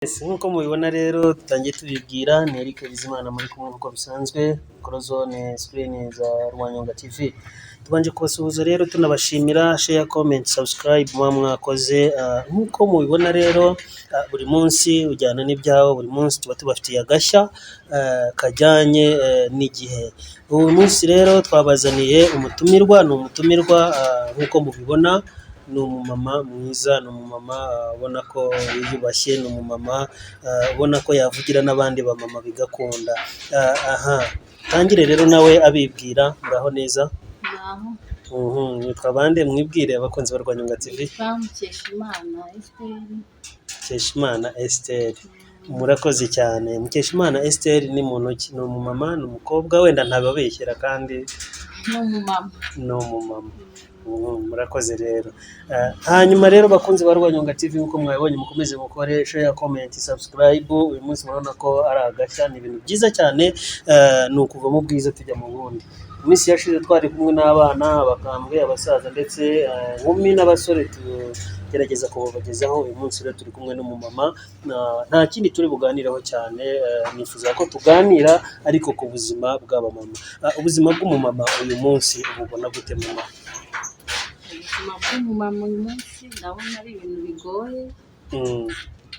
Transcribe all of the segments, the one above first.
Nk'uko mubibona rero dutangiye tubibwira ni Eric Bizimana muri kumwe nk'uko bisanzwe Corozone screen za Rwanyonga TV. Tubanje kubasuhuza rero tunabashimira share, comment, subscribe mwakoze. Nk'uko mubibona rero buri munsi ujyana n'ibyawo, buri munsi tuba tubafitiye agashya kajyanye n'igihe. Uyu munsi rero twabazaniye umutumirwa, ni umutumirwa nk'uko mubibona. Ni umumama mwiza, ni umumama ubona ko yiyubashye, ni umumama ubona ko yavugira n'abandi bamama bigakunda. Tangire rero nawe abibwira. Muraho neza? Nitwa bande? Mwibwire abakunzi ba Rwanyonga TV. Mukeshimana Esther. Murakoze cyane. Mukeshimana Esther ni muntu ki? Ni umumama, ni umukobwa? Wenda ntababeshyera kandi ni umumama. Murakoze rero. Hanyuma rero bakunzi ba Rwanyonga TV, nkuko mwabonye mukomeze mukore share, comment, subscribe. Uyu munsi murabona ko ari agashya, ni ibintu byiza cyane. Ni ukuva mu bwiza tujya mu bundi. Iminsi yashize twari kumwe n'abana, abakambwe, abasaza ndetse inkumi n'abasore tugerageza kubagezaho. Uyu munsi rero turi kumwe n'umumama, nta kindi turi buganireho cyane. Nifuza ko tuganira ariko ku buzima bw'abamama. Ubuzima bw'umumama uyu munsi ububona gute mama? Ubuzima bw'umumama uyu munsi ndabona ari ibintu bigoye,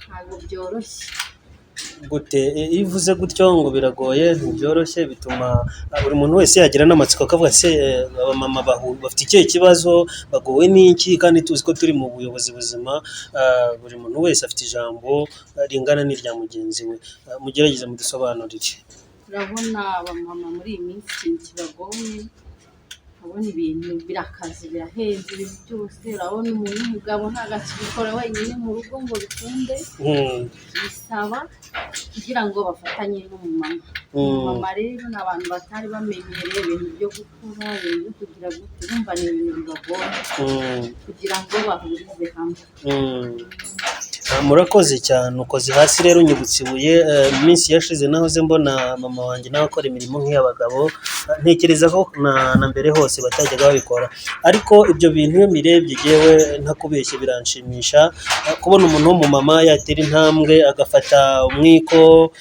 ntabwo byoroshye. Gute? Iyo uvuze gutyo ngo biragoye ntibyoroshye, bituma buri muntu wese yagira n'amatsiko akavuga se abamama bafite ikihe kibazo, bagowe n'iki? Kandi tuzi ko turi mu buyobozi buzima, buri muntu wese afite ijambo ringana n'irya mugenzi we. Mugerageze mudusobanurire. Urabona abamama muri iyi minsi ikintu kibagoye, urabona ibintu birakaze, birahenze, ibintu byose. Urabona umuntu w'umugabo ntabwo akibikora wenyine mu rugo ngo bikunde, bisaba kugira ngo bafatanye n'umumama. Umumama rero ni abantu batari bamenyereye ibintu byo gukora, ibintu byo kugira gute, urumva ni ibintu bibagoye kugira ngo bahurize hamwe. Murakoze cyane, ukoze hasi rero unyibutse ibuye. Iminsi yashize nahoze mbona mama wanjye nawe akora imirimo nk'iy'abagabo, ntekereza ko na mbere hose batajyaga babikora, ariko ibyo bintu iyo mirebye yewe ntakubeshye biranshimisha kubona umuntu w'umumama yatera intambwe agafata umwiko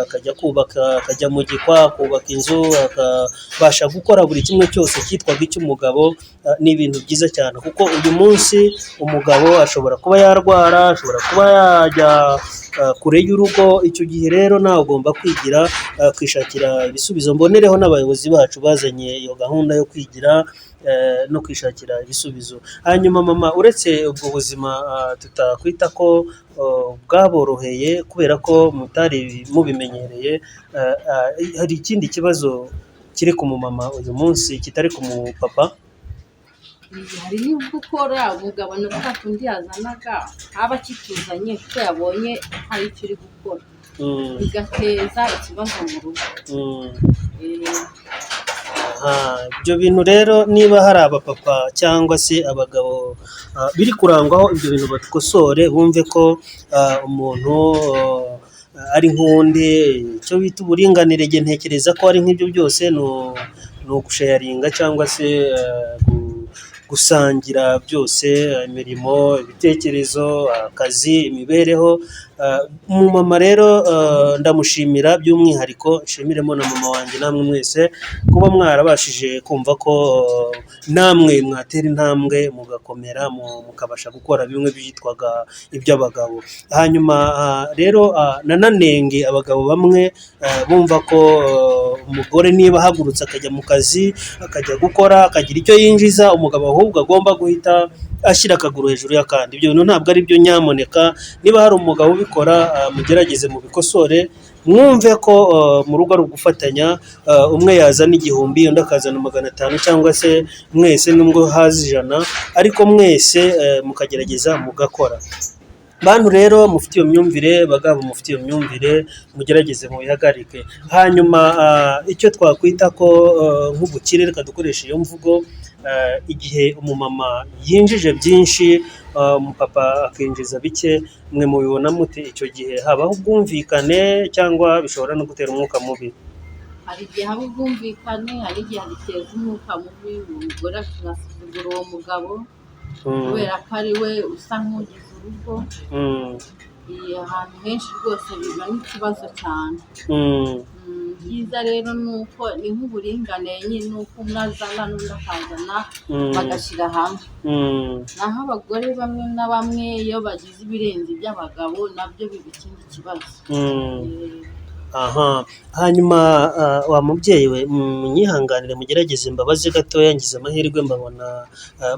akajya kubaka, akajya mu gikwa kubaka inzu, akabasha gukora buri kimwe cyose cyitwaga icy'umugabo. Ni ibintu byiza cyane kuko uyu munsi umugabo ashobora kuba yarwara, ashobora kuba yajya kure y'urugo. Icyo gihe rero nawe ugomba kwigira, kwishakira ibisubizo. Mbonereho n'abayobozi bacu bazanye iyo gahunda yo kwigira no kwishakira ibisubizo. Hanyuma mama, uretse ubwo buzima tutakwita ko bwaboroheye kubera ko mutari mubimenyereye, hari ikindi kibazo kiri ku mumama uyu munsi kitari ku mupapa? Hari n'ubwo ukora umugabo n'uko undi yazanaga aba akituzanye kuko yabonye hari icyo uri gukora, bigateza ikibazo mu rugo. Ibyo bintu rero niba hari abapapa cyangwa se abagabo biri kurangwaho ibyo bintu batukosore, bumve ko umuntu ari nk'undi. Icyo bita uburinganire, ntekereza ko ari nk'ibyo byose ni ugusharinga cyangwa se gusangira byose, imirimo, ibitekerezo, akazi, imibereho. Umumama rero ndamushimira by'umwihariko, nshyimiremo na mama wanjye namwe mwese kuba mwarabashije kumva ko namwe mwatera intambwe mugakomera, mukabasha gukora bimwe byitwaga iby'abagabo. Hanyuma rero nananenge abagabo bamwe bumva ko umugore niba ahagurutse akajya mu kazi, akajya gukora, akagira icyo yinjiza, umugabo ahubwo agomba guhita ashyira akaguru hejuru y'akandi. Ibyo bintu ntabwo ari byo, nyamuneka niba hari umugabo ubikora mugerageze mubikosore, mwumve ko mu rugo ari ugufatanya. Umwe yazana 1000 undi akazana 500 cyangwa se mwese nubwo haza 100, ariko mwese mukagerageza mugakora. Bantu rero mufite iyo myumvire, bagabo mufite iyo myumvire, mugerageze mubihagarike. Hanyuma icyo twakwita ko nk'ubukire, reka dukoresha iyo mvugo, igihe umumama yinjije byinshi, umupapa akinjiza bike, mwe mubibona mute? Icyo gihe habaho ubwumvikane cyangwa bishobora no gutera umwuka mubi? Hari igihe haba ubwumvikane, hari igihe biteza umwuka mubi, umugore agasuzugura uwo mugabo kubera ko ari we usa nk'ugize urugo. ahantu henshi rwose biba n'ikibazo cyane. Mm. Byiza rero ni uko ni nk'uburinganire nyine, ni uko umwe azana n'undi akazana Mm. bagashyira hamwe. Mm. Naho abagore bamwe na bamwe iyo bagize ibirenze iby'abagabo nabyo biba ikindi kibazo. Mm. Aha, hanyuma wa mubyeyi we munyihanganire mugerageze imbabazi gatoya, ngize amahirwe mbabona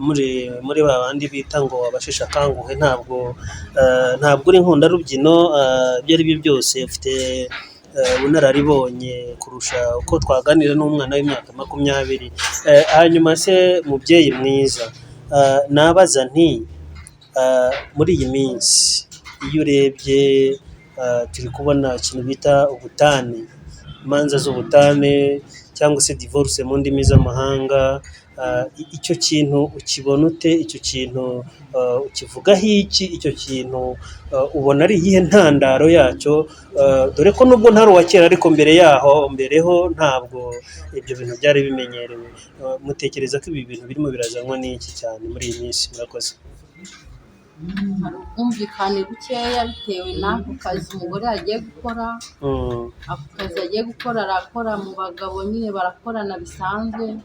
muri ba bandi bita ngo abasheshe akanguhe, ntabwo uri nkundarubyino, ibyo ari byo byose ufite ubunararibonye kurusha uko twaganira n'umwana w'imyaka 20. Hanyuma se mubyeyi mwiza, nabaza nti muri iyi minsi iyo urebye turi kubona ikintu bita ubutane, imanza z'ubutane cyangwa se divorce mu ndimi z'amahanga, icyo kintu ukibona ute? Icyo kintu ukivugaho iki? Icyo kintu ubona ari iyihe ntandaro yacyo? Dore ko nubwo ntari uwa kera ariko mbereho ntabwo ibyo bintu byari bimenyerewe. Mutekereza ko ibi bintu birimo birazanwa n'iki cyane muri iyi minsi? Murakoze. Hari ubwumvikane bukeya bitewe n'ako kazi umugore agiye gukora. Ako kazi agiye gukora arakora mu bagabo nyine barakorana bisanzwe.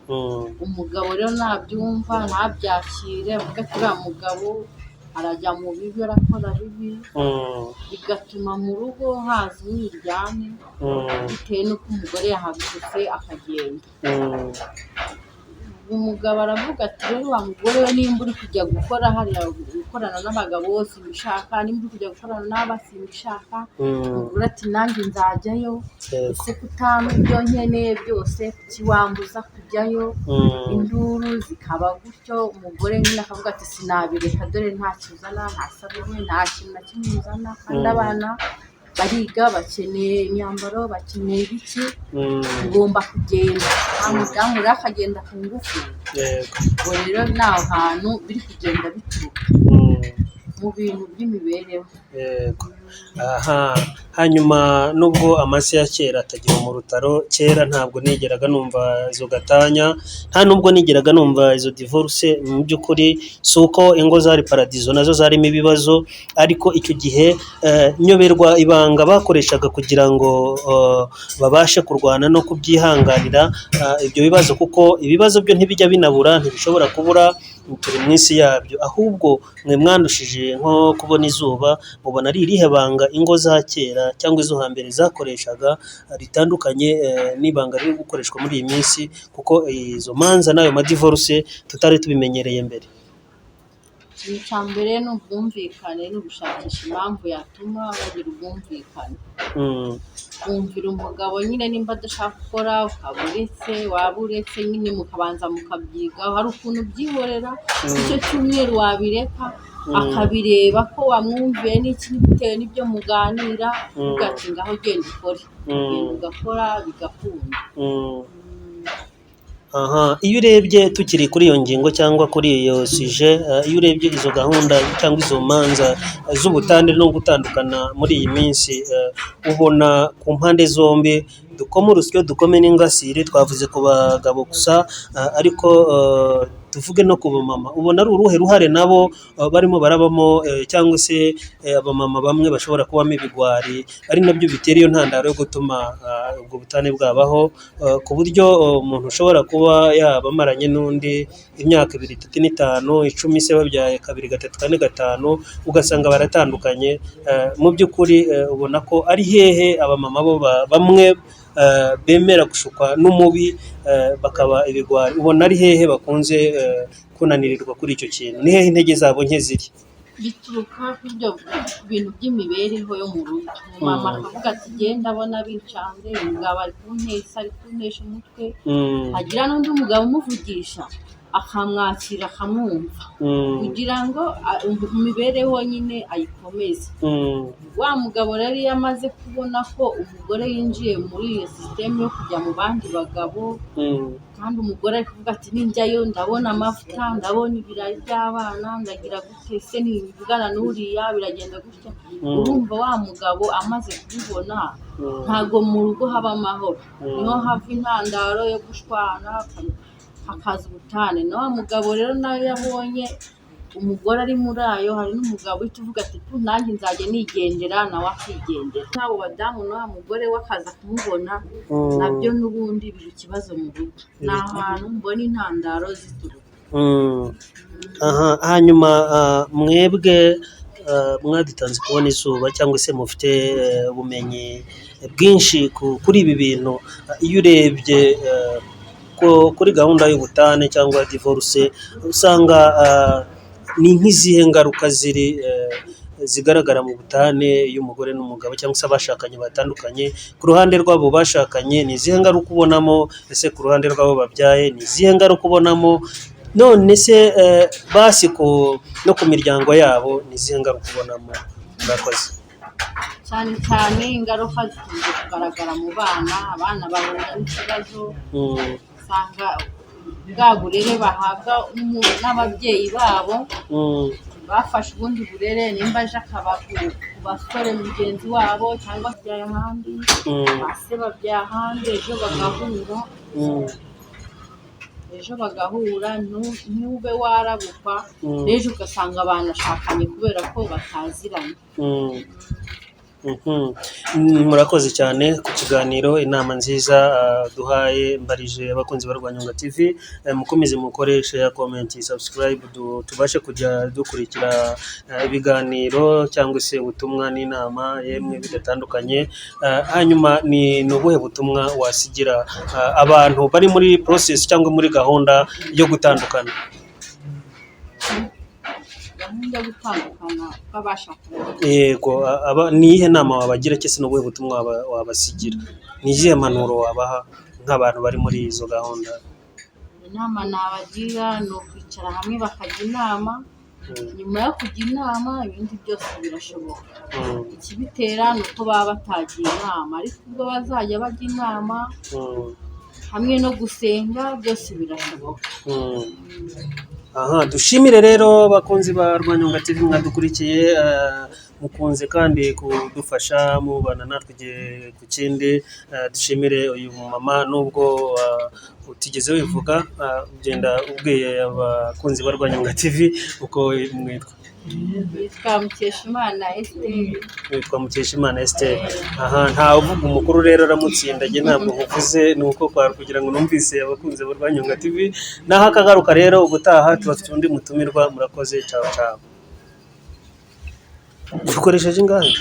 Umugabo rero nabyumva ntabyakire, avuga ati uriya mugabo arajya mu bibi, arakora bibi, bigatuma mu rugo haza umwiryane bitewe n'uko umugore yahagurutse akagenda. Umugabo aravuga ati rero wa mugore we, nimba uri kujya gukora hariya gukorana n'abagabo bose mbishaka, nimba uri kujya gukorana n'aba simbishaka. Umugore ati nanjye nzajyayo, ese kutama ibyo nkeneye byose kiwambuza kujyayo. Induru zikaba gutyo, umugore nyine akavuga ati sinabireka, dore nta kizana, nta sabune, nta kintu na kimwe nzana, kandi abana bariga bakeneye imyambaro, bakeneye ibiki, ngomba kugenda. Umudamu rero akagenda ku ngufu. Ubwo rero ni aho hantu biri kugenda bituruka mu bintu by'imibereho. Aha, hanyuma nubwo amase ya kera atagira mu rutaro, kera ntabwo nigeraga numva izo gatanya, nta nubwo nigeraga numva izo divorce. Mu by'ukuri si uko ingo zari paradizo, nazo zarimo ibibazo, ariko icyo gihe nyoberwa ibanga bakoreshaga kugira ngo babashe kurwana no kubyihanganira ibyo bibazo, kuko ibibazo byo ntibijya binabura, ntibishobora kubura, turi mu isi yabyo. Ahubwo mwe mwandushije nko kubona izuba, mubona ari irihe banga ingo za kera cyangwa izo hambere zakoreshaga ritandukanye n'ibanga riri gukoreshwa muri iyi minsi, kuko izo manza n'ayo madivorce tutari tubimenyereye mbere? Icya mbere ni ubwumvikane, no gushakisha impamvu yatuma bagira ubwumvikane. Kumvira umugabo nyine, nimba adashaka gukora ukaba uretse, waba uretse nyine mukabanza mukabyigaho. Hari ukuntu byihorera icyo cyumweru wabireka akabireba ko wamwumviye n'iki bitewe n'ibyo muganira, ugatinda aho ugenda ukore, ugenda ugakora bigakunda. Aha, iyo urebye tukiri kuri iyo ngingo cyangwa kuri iyo suje, iyo urebye izo gahunda cyangwa izo manza z'ubutane no gutandukana muri iyi minsi, ubona ku mpande zombi dukome urusyo dukome n'ingasire, twavuze ku bagabo gusa, ariko tuvuge no ku bamama, ubona ari uruhe ruhare nabo barimo barabamo, cyangwa se abamama bamwe bashobora kubamo ibigwari, ari nabyo bitera iyo ntandaro yo gutuma ubwo butane bwabaho, ku buryo umuntu ushobora kuba yaba amaranye n'undi imyaka 2, 3, 5, 10 se babyaye 2, 3, 4, 5, ugasanga baratandukanye. Mu by'ukuri ubona ko ari hehe abamama bo bamwe bemera gushukwa n'umubi bakaba ibigwari? Ubona ari hehe bakunze kunanirirwa kuri icyo kintu? Ni hehe intege zabo nke ziri? Bituruka ku bintu by'imibereho yo mu rugo. Mama akavuga ati genda abona bicanze, umugabo ari kuntesha umutwe, hagira n'undi mugabo umuvugisha akamwakira akamwumva, kugira ngo imibereho nyine ayikomeze. Wa mugabo rero iyo amaze kubona ko umugore yinjiye muri iyo sisiteme yo kujya mu bandi bagabo, kandi umugore ari kuvuga ati ninjyayo ndabona amavuta, ndabona ibirayi by'abana, ndagira gute se ntibivugana n'uriya biragenda gutya, urumva wa mugabo amaze kubibona ntago mu rugo haba amahoro, niho hava intandaro yo gushwana, hakaza ubutane. Na wa mugabo rero nayo yabonye umugore ari muri ayo, hari n'umugabo uhita uvuga ati nanjye nzajya nigendera, nawe akigendera. N'abo badamu na wa mugore we akaza kumubona, nabyo n'ubundi biba ikibazo mu rugo. Ni ahantu mbona intandaro zituruka. Aha, hanyuma mwebwe mwadutanze kubona izuba cyangwa se mufite ubumenyi bwinshi kuri ibi bintu. Iyo urebye kuri gahunda y'ubutane cyangwa divorce, usanga ni nk'izihe ngaruka zigaragara mu butane y'umugore n'umugabo cyangwa se abashakanye batandukanye? Ku ruhande rw'abo bashakanye ni izihe ngaruka ubonamo? Ese ku ruhande rw'abo babyaye ni izihe ngaruka ubonamo? None se basi no ku miryango yabo ni izihe ngaruka ubonamo? Murakoze. Cyane cyane ingaruka zikunze kugaragara mu bana. Abana bahura n'ikibazo, usanga bwa burere bahabwa n'ababyeyi babo bafashe ubundi burere, nimba aje akaba ku basore mugenzi wabo cyangwa se ahandi, base babyaye ahandi, ejo bagahura ntube warabukwa, ejo ugasanga banashakanye kubera ko bataziranye. Murakoze cyane ku kiganiro, inama nziza duhaye. Mbarije abakunzi ba Rwanyonga TV, mukomeze mukoreshe ya comment, subscribe, tubashe kujya dukurikira ibiganiro cyangwa se ubutumwa n'inama yemwe bidatandukanye. Hanyuma ni ubuhe butumwa wasigira abantu bari muri process cyangwa muri gahunda yo gutandukana? Yego, ni iyihe nama wabagira cyangwa se n'ubuhe butumwa wabasigira? Ni izihe mpanuro wabaha nk'abantu bari muri izo gahunda? Inama nabagira ni ukwicara hamwe bakajya inama. Nyuma yo kujya inama ibindi byose birashoboka. Ikibitera ni uko baba batagiye inama, ariko ubwo bazajya bajya inama hamwe no gusenga byose birashoboka. Aha, dushimire rero bakunzi ba Rwanyonga TV mwadukurikiye, mukunze kandi kudufasha mubana natwe ku kindi. Dushimire uyu mama nubwo utigeze wivuga, ugenda ubwiye abakunzi ba Rwanyonga TV uko mwitwa. Witwa Mukeshimana Esther. Aha, nta uvuga umukuru rero aramutsindaje, ntabwo nkuvuze, ni uko kwari kugira ngo numvise abakunzi ba Rwanyonga TV. Naho akagaruka rero ubutaha tubafite undi mutumirwa. Murakoze, ciao ciao. Dukoresheje ingahe?